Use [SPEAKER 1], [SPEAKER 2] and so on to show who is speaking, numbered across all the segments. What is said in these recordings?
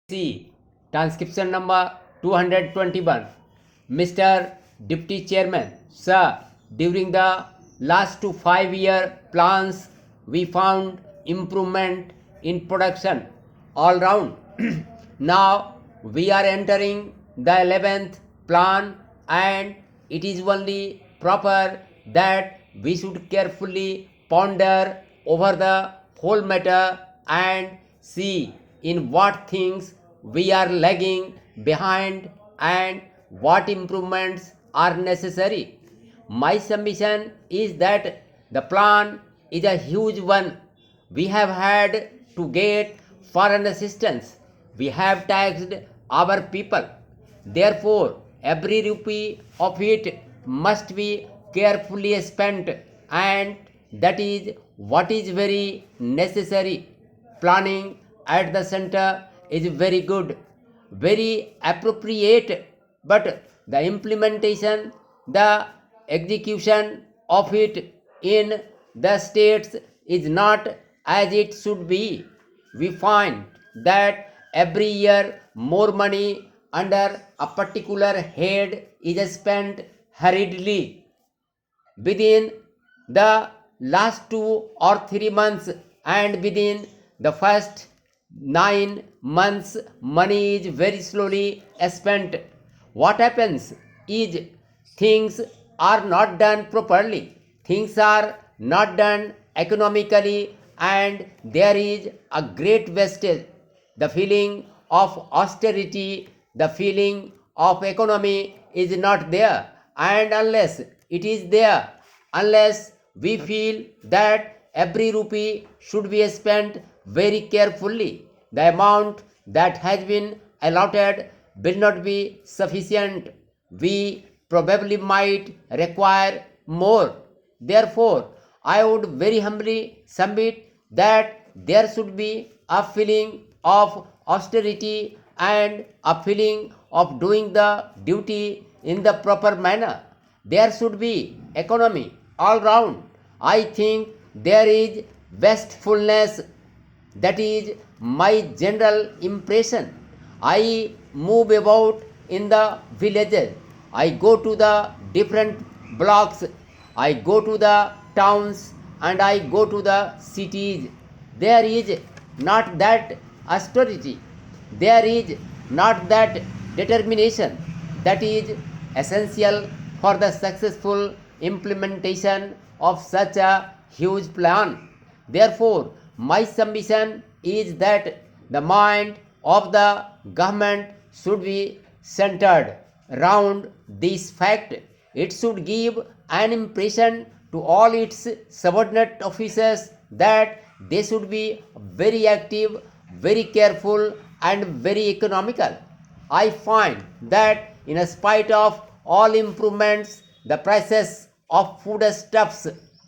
[SPEAKER 1] C. Transcription number 221. Mr. Deputy Chairman, Sir, during the last 5 year plans, we found improvement in production all round. Now we are entering the 11th plan, and it is only proper that we should carefully ponder over the whole matter and see in what things we are lagging behind and what improvements are necessary. My submission is that the plan is a huge one. We have had to get foreign assistance. We have taxed our people. Therefore, every rupee of it must be carefully spent, and that is what is very necessary. Planning at the center is very good, very appropriate, but the implementation, the execution of it in the states is not as it should be. We find that every year more money under a particular head is spent hurriedly. Within the last 2 or 3 months and within the first 9 months, money is very slowly spent. What happens is things are not done properly, things are not done economically, and there is a great wastage. The feeling of austerity, the feeling of economy is not there, and unless it is there, unless we feel that every rupee should be spent very carefully, the amount that has been allotted will not be sufficient. We probably might require more. Therefore, I would very humbly submit that there should be a feeling of austerity and a feeling of doing the duty in the proper manner. There should be economy all round. I think there is wastefulness. That is my general impression. I move about in the villages. I go to the different blocks. I go to the towns and I go to the cities. There is not that austerity. There is not that determination that is essential for the successful implementation of such a huge plan. Therefore, my submission is that the mind of the government should be centered round this fact. It should give an impression to all its subordinate officers that they should be very active, very careful, and very economical. I find that in spite of all improvements, the prices of foodstuffs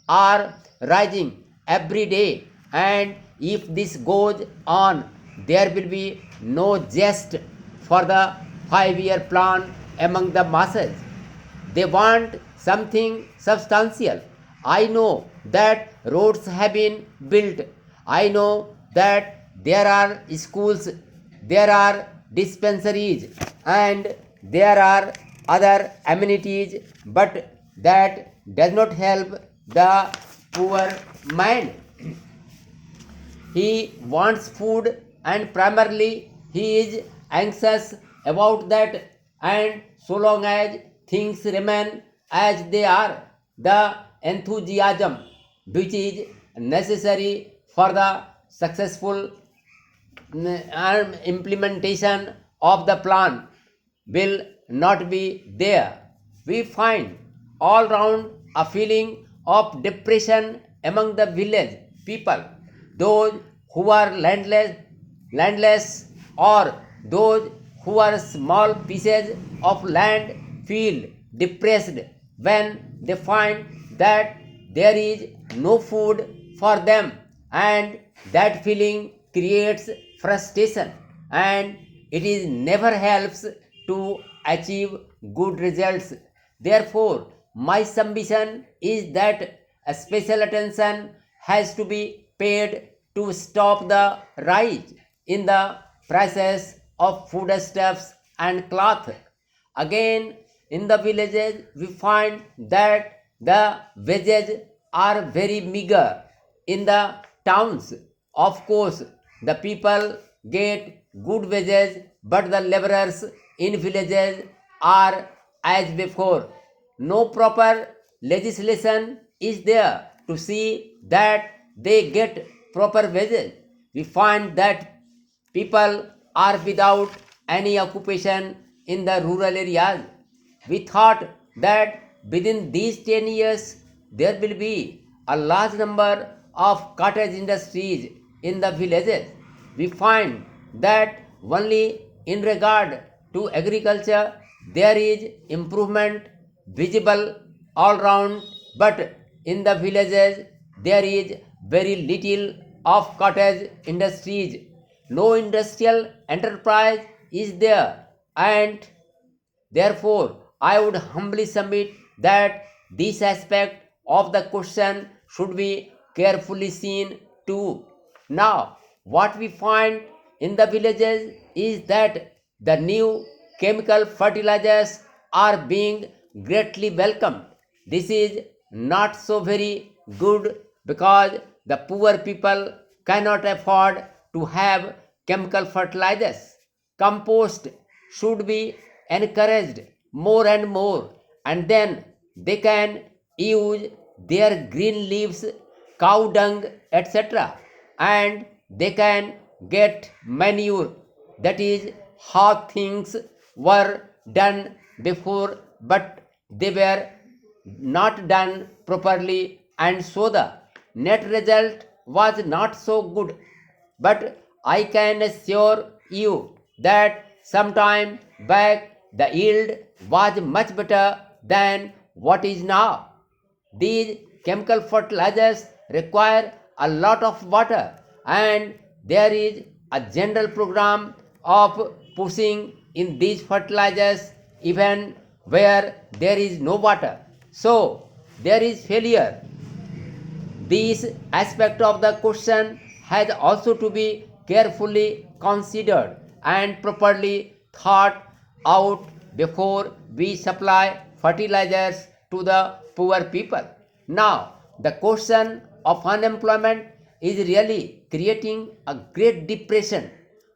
[SPEAKER 1] are rising every day, and if this goes on, there will be no jest for the 5 year plan among the masses. They want something substantial. I know that roads have been built. I know that there are schools, there are dispensaries, and there are other amenities, but that does not help the poor man. He wants food, and primarily he is anxious about that, and so long as things remain as they are, the enthusiasm which is necessary for the successful implementation of the plan will not be there. We find all round a feeling of depression among the village people. Those who are landless, or those who are small pieces of land feel depressed when they find that there is no food for them, and that feeling creates frustration, and it is never helps to achieve good results. Therefore, my submission is that a special attention has to be paid to stop the rise in the prices of foodstuffs and cloth. Again, in the villages, we find that the wages are very meager. In the towns, of course, the people get good wages, but the laborers in villages are as before. No proper legislation is there to see that they get proper wages. We find that people are without any occupation in the rural areas. We thought that within these 10 years there will be a large number of cottage industries in the villages. We find that only in regard to agriculture there is improvement visible all round, but in the villages there is very little of cottage industries. No industrial enterprise is there, and therefore I would humbly submit that this aspect of the question should be carefully seen too. Now, what we find in the villages is that the new chemical fertilizers are being greatly welcomed. This is not so very good because the poor people cannot afford to have chemical fertilizers. Compost should be encouraged more and more, and then they can use their green leaves, cow dung, etc., and they can get manure. That is how things were done before, but they were not done properly, and so the net result was not so good. But I can assure you that sometime back the yield was much better than what is now. These chemical fertilizers require a lot of water, and there is a general program of pushing in these fertilizers even where there is no water. So there is failure. This aspect of the question has also to be carefully considered and properly thought out before we supply fertilizers to the poor people. Now, the question of unemployment is really creating a great depression.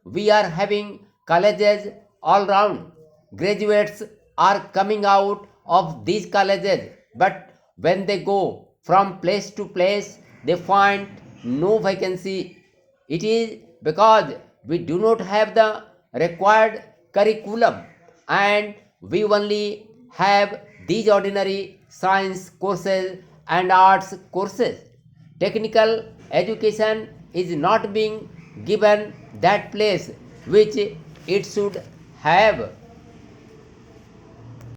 [SPEAKER 1] We are having colleges all round. Graduates are coming out of these colleges, but when they go from place to place, they find no vacancy. It is because we do not have the required curriculum, and we only have these ordinary science courses and arts courses. Technical education is not being given that place which it should have.